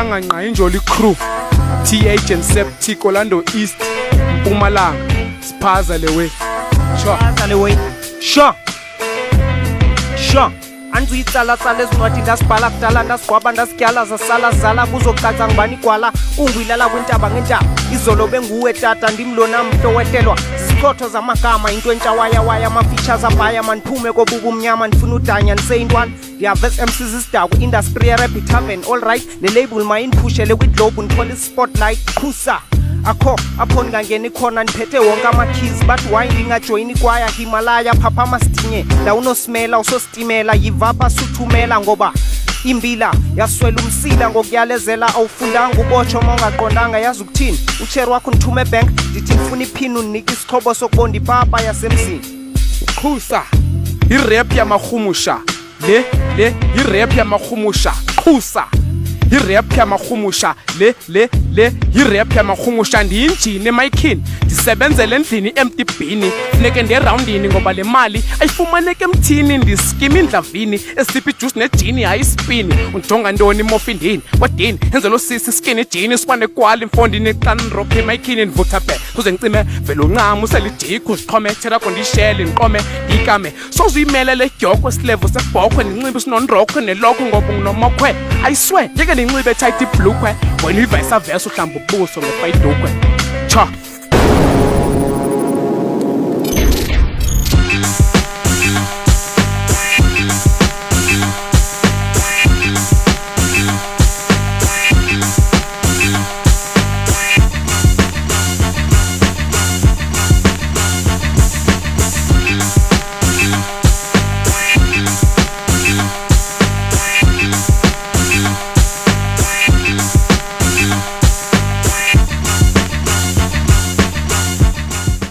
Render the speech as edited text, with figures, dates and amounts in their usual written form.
Nangangqa Injoli Crew, TH and Septic, Orlando East, Mpumalanga, Spaza lewe. Sure. Spaza lewe. Sure. Anduyitsala tsala ezincwadi ndasibhala kudala ndasigwaba ndasityala zasala zala kuzocaca ngibani kwala ungwilala kwintaba ngentaba izolo benguwe tata ndimlona mhlo wehlelwa zizichotho zamagama into entsha waya ama-features abhaya mandiphume kobubu mnyama ndifuna udanya ndiseyintwana ndiyavesa MCs isidaku industry yerap ithaven all right le label mayindiphushele kwidlobu ndithole ispotlight phusa akho apho ndingangeni khona ndiphethe wonke ama-keys but why ndingajoyini kwaya Himalaya phapha amastinye ndawunosimela usositimela yivapha suthumela ngoba imbila yaswela umsila ngokuyalezela awufundanga ubotsho uma ungaqondanga yazi ukuthini utsheri wakho ndithume ebank ndithi ndifuna iphini undinika isixhobo sokubonda ipapa yasemzini Khusa irap yamahumusha le irap yamahumusha Khusa irap yamahumusha le irap yamahumusha ndiyinjini emayikhini ndisebenzele endlini empty bini funeke nderawundini ngoba le mali ayifumaneke emthini ndiskima indlavini esiphi ijuice nejini hayi ispini unjonga ntoni mofindini kwadini enzelo sisi skin ejini sibane kwali mfondini xanrock emayikhini ndivutha bhe kuze ngicime vele uncama uselijikho ziqhome therako ndishele ndiqome ndikame sozuyimele le dyoko silevo sebhokhwe ndinxibe sinonrokho nelokho ngoba nginomokhwe ayiswe yeke ndinxibe tight ibhlukwe wena ivisa verse uhlamba ubuso ngefayidukwe cha